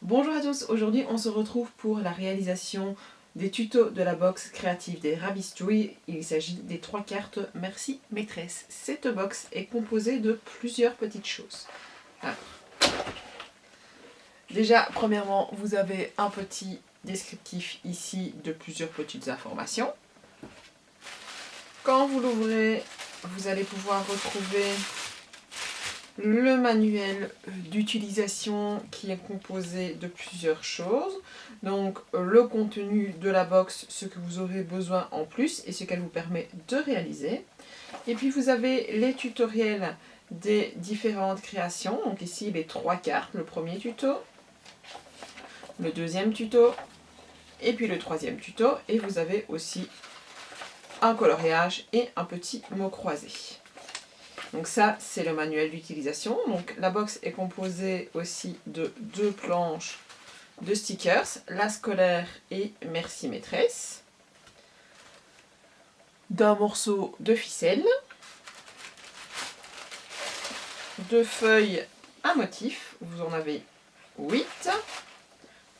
Bonjour à tous, aujourd'hui on se retrouve pour la réalisation des tutos de la box créative des Rabistouilles. Il s'agit des 3 cartes Merci Maîtresse. Cette box est composée de plusieurs petites choses. Alors, déjà, premièrement, vous avez un petit descriptif ici de plusieurs petites informations. Quand vous l'ouvrez, vous allez pouvoir retrouver le manuel d'utilisation qui est composé de plusieurs choses. Donc le contenu de la box, ce que vous aurez besoin en plus et ce qu'elle vous permet de réaliser. Et puis vous avez les tutoriels des différentes créations. Donc ici les 3 cartes, le premier tuto, le deuxième tuto et puis le troisième tuto. Et vous avez aussi un coloriage et un petit mot croisé. Donc ça, c'est le manuel d'utilisation. Donc la box est composée aussi de 2 planches de stickers, la scolaire et Merci Maîtresse, d'un morceau de ficelle, 2 feuilles à motif, vous en avez 8,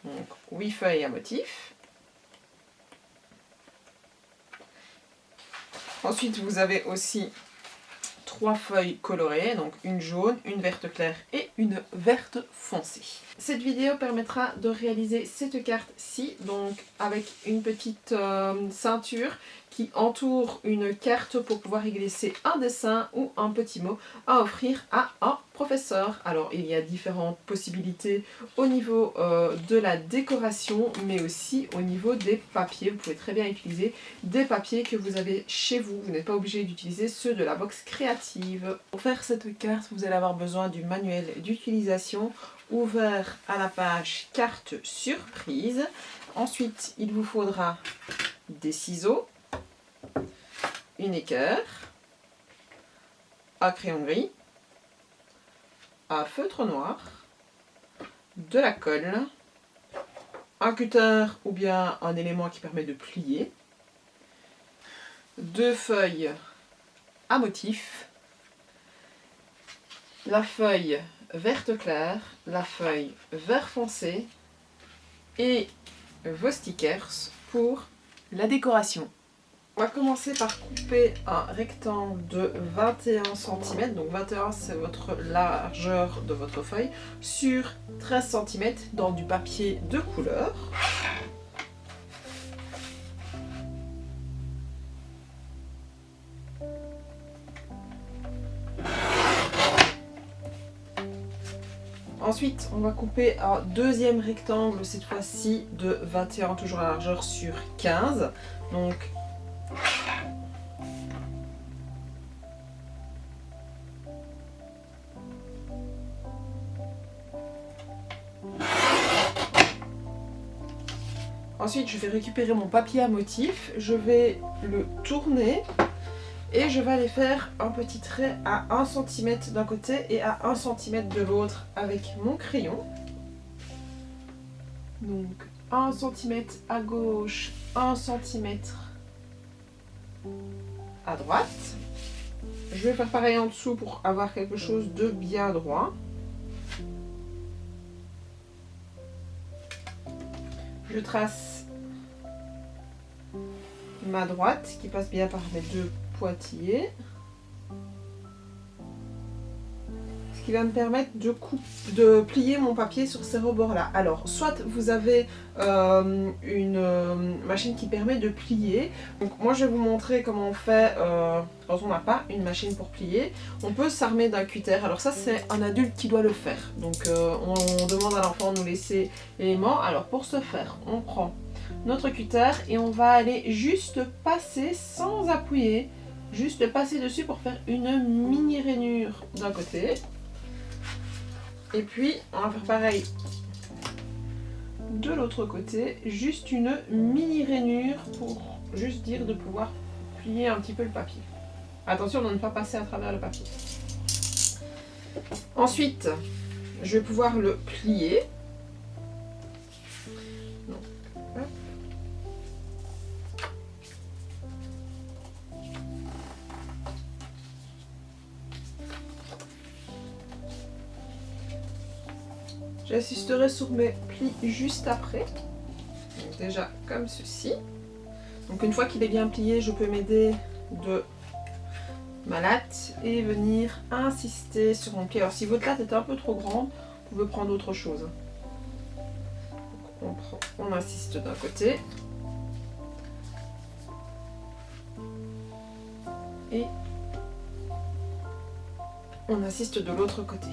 donc 8 feuilles à motif. Ensuite, vous avez aussi 3 feuilles colorées, donc une jaune, une verte claire et une verte foncée. Cette vidéo permettra de réaliser cette carte-ci, donc avec une petite ceinture qui entoure une carte pour pouvoir y glisser un dessin ou un petit mot à offrir à un professeur. Alors il y a différentes possibilités au niveau de la décoration, mais aussi au niveau des papiers. Vous pouvez très bien utiliser des papiers que vous avez chez vous. Vous n'êtes pas obligé d'utiliser ceux de la box créative. Pour faire cette carte, vous allez avoir besoin du manuel d'utilisation ouvert à la page carte surprise. Ensuite, il vous faudra des ciseaux, une équerre, un crayon gris, un feutre noir, de la colle, un cutter ou bien un élément qui permet de plier, 2 feuilles à motif, la feuille verte claire, la feuille vert foncé et vos stickers pour la décoration. On va commencer par couper un rectangle de 21 cm, donc 21 c'est votre largeur de votre feuille, sur 13 cm dans du papier de couleur. Ensuite, on va couper un deuxième rectangle, cette fois-ci de 21, toujours la largeur sur 15. Donc, ensuite, je vais récupérer mon papier à motif, je vais le tourner et je vais aller faire un petit trait à 1 cm d'un côté et à 1 cm de l'autre avec mon crayon. Donc 1 cm à gauche, 1 cm à droite. Je vais faire pareil en dessous pour avoir quelque chose de bien droit. Je trace ma droite qui passe bien par mes 2 pointillés. Ce qui va me permettre de plier mon papier sur ces rebords là. Alors soit vous avez une machine qui permet de plier. Donc moi je vais vous montrer comment on fait quand on n'a pas une machine pour plier. On peut s'armer d'un cutter. Alors ça c'est un adulte qui doit le faire. Donc on demande à l'enfant de nous laisser l'élément. Alors pour ce faire, on prend notre cutter et on va aller juste passer sans appuyer. Juste passer dessus pour faire une mini rainure d'un côté. Et puis, on va faire pareil de l'autre côté. Juste une mini rainure pour juste dire de pouvoir plier un petit peu le papier. Attention de ne pas passer à travers le papier. Ensuite, je vais pouvoir le plier. Donc, hop. J'assisterai sur mes plis juste après. Donc déjà comme ceci. Donc une fois qu'il est bien plié, je peux m'aider de ma latte et venir insister sur mon pli. Alors si votre latte est un peu trop grande, vous pouvez prendre autre chose. Donc, on insiste d'un côté. Et on insiste de l'autre côté.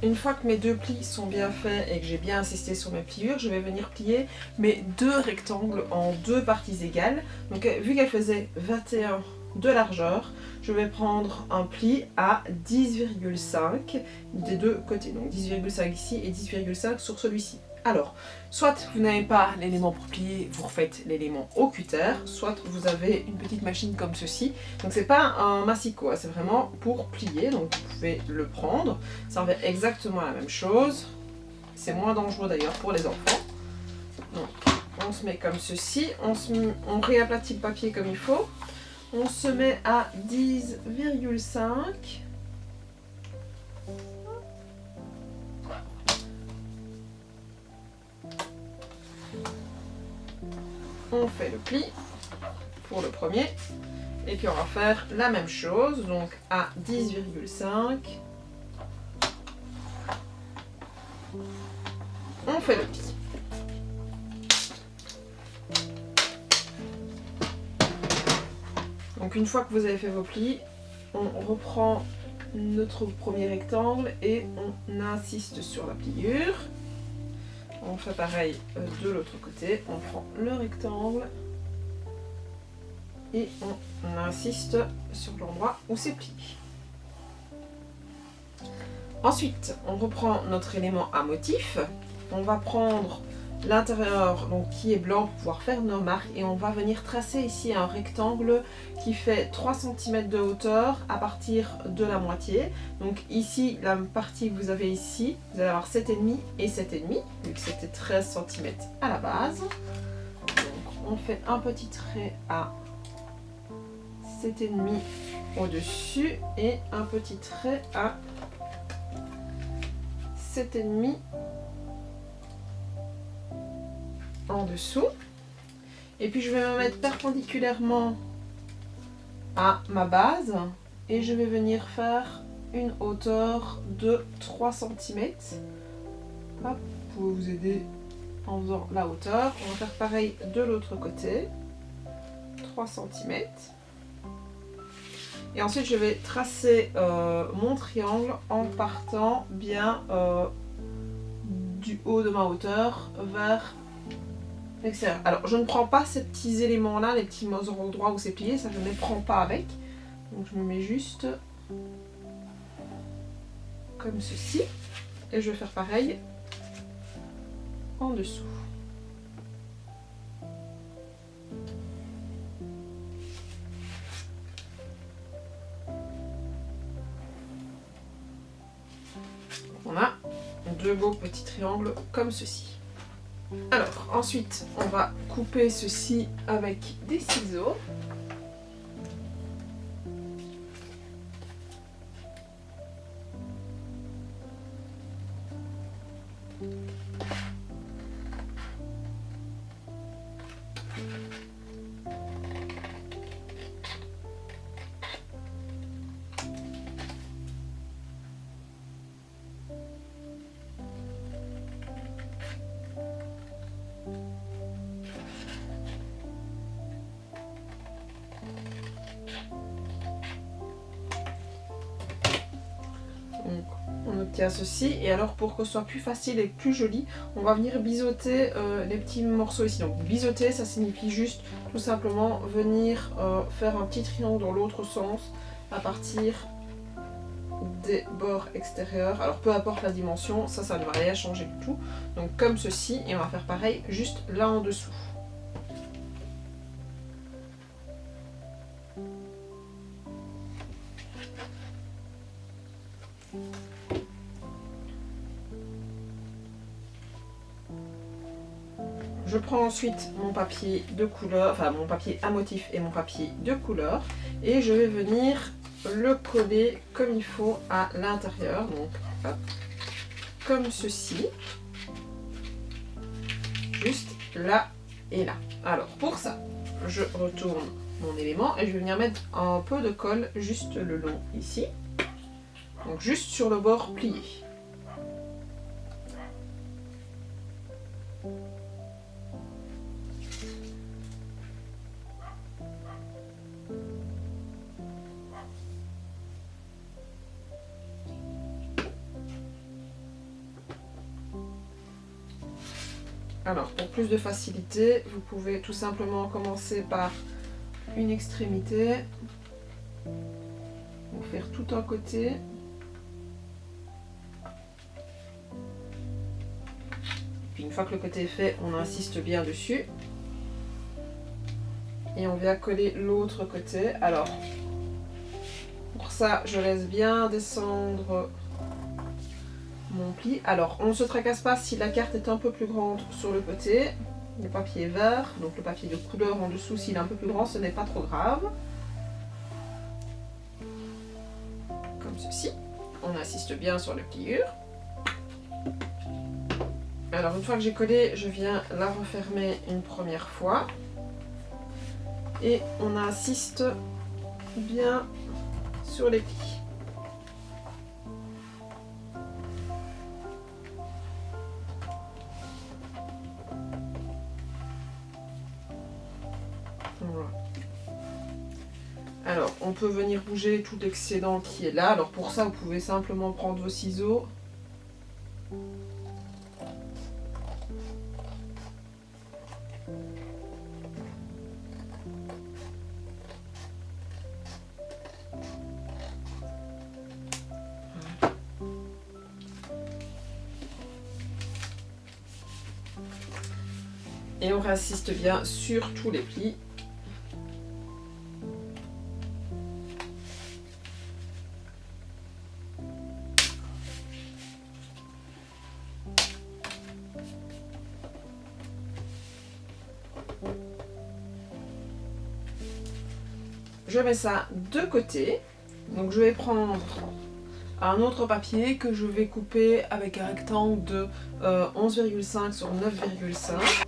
Une fois que mes deux plis sont bien faits et que j'ai bien insisté sur mes pliures, je vais venir plier mes deux rectangles en deux parties égales. Donc vu qu'elle faisait 21 de largeur, je vais prendre un pli à 10,5 des deux côtés. Donc 10,5 ici et 10,5 sur celui-ci. Alors, soit vous n'avez pas l'élément pour plier, vous refaites l'élément au cutter, soit vous avez une petite machine comme ceci. Donc c'est pas un massicot, c'est vraiment pour plier, donc vous pouvez le prendre. Ça revient exactement la même chose. C'est moins dangereux d'ailleurs pour les enfants. Donc on se met comme ceci, on réaplatit le papier comme il faut. On se met à 10,5. On fait le pli pour le premier et puis on va faire la même chose, donc à 10,5 on fait le pli. Donc une fois que vous avez fait vos plis, on reprend notre premier rectangle et on insiste sur la pliure. On fait pareil de l'autre côté, on prend le rectangle et on insiste sur l'endroit où c'est plié. Ensuite, on reprend notre élément à motif, on va prendre l'intérieur donc qui est blanc pour pouvoir faire nos marques et on va venir tracer ici un rectangle qui fait 3 cm de hauteur à partir de la moitié. Donc ici, la partie que vous avez ici, vous allez avoir 7,5 et 7,5 vu que c'était 13 cm à la base. Donc on fait un petit trait à 7,5 au-dessus et un petit trait à 7,5 en dessous. Et puis je vais me mettre perpendiculairement à ma base et je vais venir faire une hauteur de 3 cm. Hop, vous pouvez vous aider en faisant la hauteur. On va faire pareil de l'autre côté. 3 cm. Et ensuite je vais tracer mon triangle en partant bien du haut de ma hauteur vers l'extérieur. Alors je ne prends pas ces petits éléments là, les petits endroits où c'est plié, ça je ne les prends pas avec. Donc je me mets juste comme ceci. Et je vais faire pareil en dessous. On a deux beaux petits triangles comme ceci. Alors ensuite on va couper ceci avec des ciseaux. Donc, on obtient ceci et alors pour que ce soit plus facile et plus joli, on va venir biseauter les petits morceaux ici. Donc biseauter, ça signifie juste tout simplement venir faire un petit triangle dans l'autre sens à partir des bords extérieurs. Alors peu importe la dimension, ça ne va rien changer du tout. Donc comme ceci, et on va faire pareil juste là en dessous. Je prends ensuite mon papier de couleur, enfin mon papier à motif et mon papier de couleur et je vais venir le coller comme il faut à l'intérieur. Donc hop, comme ceci, juste là et là. Alors pour ça, je retourne mon élément et je vais venir mettre un peu de colle juste le long ici, donc juste sur le bord plié. Alors, pour plus de facilité, vous pouvez tout simplement commencer par une extrémité, vous faire tout un côté, puis une fois que le côté est fait, on insiste bien dessus, et on vient coller l'autre côté. Alors, pour ça, je laisse bien descendre mon pli. Alors, on ne se tracasse pas si la carte est un peu plus grande sur le côté. Le papier est vert, donc le papier de couleur en dessous, s'il est un peu plus grand, ce n'est pas trop grave. Comme ceci. On insiste bien sur la pliure. Alors, une fois que j'ai collé, je viens la refermer une première fois. Et on insiste bien sur les plis. Voilà. Alors, on peut venir bouger tout l'excédent qui est là. Alors pour ça, vous pouvez simplement prendre vos ciseaux. Et on réinsiste bien sur tous les plis. Je mets ça de côté. Donc je vais prendre un autre papier que je vais couper avec un rectangle de 11,5 sur 9,5.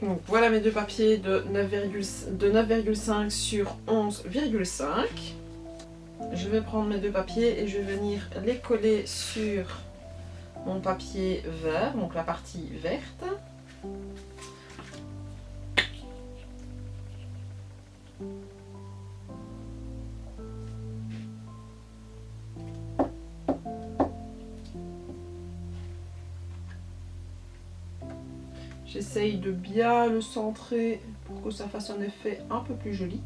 Donc voilà mes deux papiers de 9,5 sur 11,5. Je vais prendre mes deux papiers et je vais venir les coller sur mon papier vert, donc la partie verte. J'essaye de bien le centrer pour que ça fasse un effet un peu plus joli.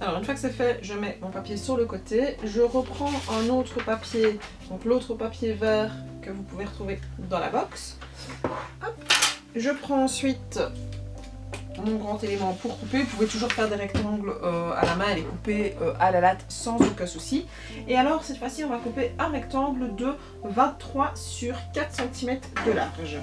Alors une fois que c'est fait, je mets mon papier sur le côté, je reprends un autre papier, donc l'autre papier vert que vous pouvez retrouver dans la box. Hop. Je prends ensuite mon grand élément pour couper. Vous pouvez toujours faire des rectangles à la main et les couper à la latte sans aucun souci. Et alors cette fois-ci on va couper un rectangle de 23 sur 4 cm de large.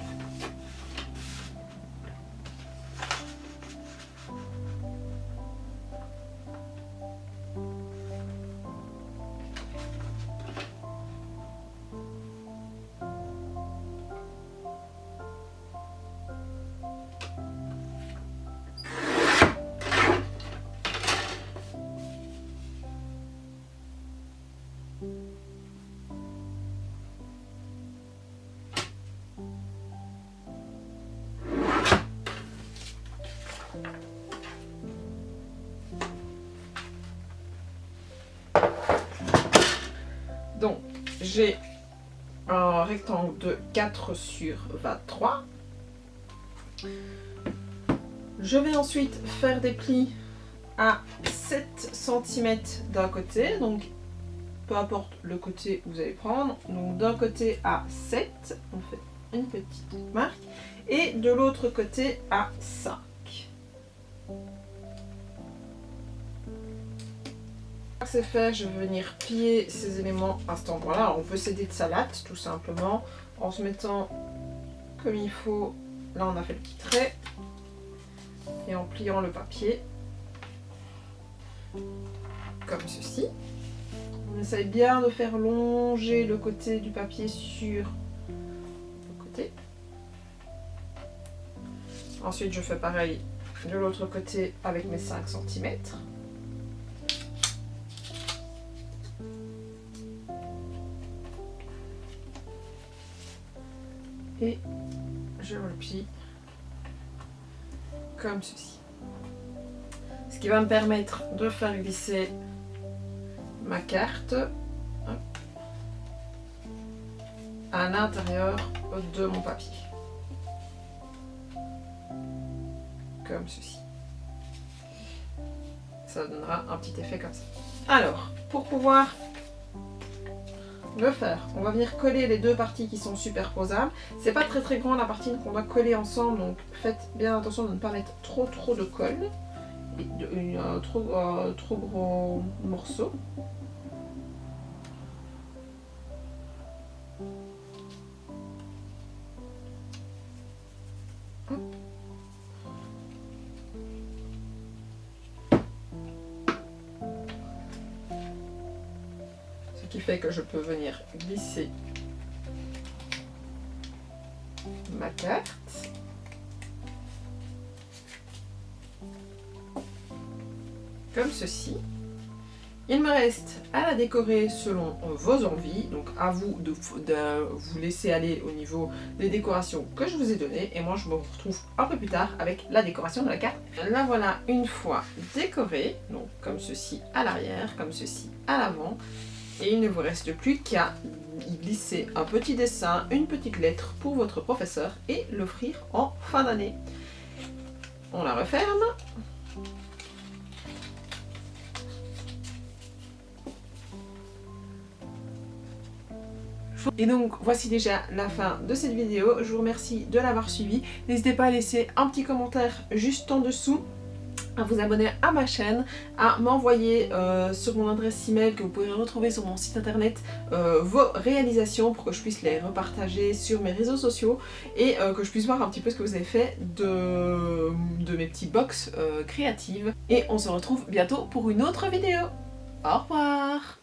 Donc j'ai un rectangle de 4 sur 23. Je vais ensuite faire des plis à 7 cm d'un côté, donc peu importe le côté que vous allez prendre. Donc d'un côté à 7, on fait une petite marque, et de l'autre côté à 5. C'est fait, je vais venir plier ces éléments à cet endroit-là. Alors on peut s'aider de sa latte tout simplement en se mettant comme il faut. Là on a fait le petit trait et en pliant le papier comme ceci. On essaye bien de faire longer le côté du papier sur le côté. Ensuite je fais pareil de l'autre côté avec mes 5 cm. Et je le plie comme ceci. Ce qui va me permettre de faire glisser ma carte à l'intérieur de mon papier. Comme ceci. Ça donnera un petit effet comme ça. Alors, pour pouvoir le faire, on va venir coller les deux parties qui sont superposables. C'est pas très grand la partie qu'on va coller ensemble, donc faites bien attention de ne pas mettre trop de colle et trop gros morceau. Hop. Ce qui fait que je peux venir glisser ma carte. Comme ceci. Il me reste à la décorer selon vos envies, donc à vous de vous laisser aller au niveau des décorations que je vous ai données, et moi je me retrouve un peu plus tard avec la décoration de la carte. La voilà une fois décorée, donc comme ceci à l'arrière, comme ceci à l'avant, et il ne vous reste plus qu'à y glisser un petit dessin, une petite lettre pour votre professeur et l'offrir en fin d'année. On la referme. Et donc voici déjà la fin de cette vidéo, je vous remercie de l'avoir suivi. N'hésitez pas à laisser un petit commentaire juste en dessous, à vous abonner à ma chaîne, à m'envoyer sur mon adresse email que vous pouvez retrouver sur mon site internet vos réalisations pour que je puisse les repartager sur mes réseaux sociaux et que je puisse voir un petit peu ce que vous avez fait de mes petits box créatives. Et on se retrouve bientôt pour une autre vidéo. Au revoir!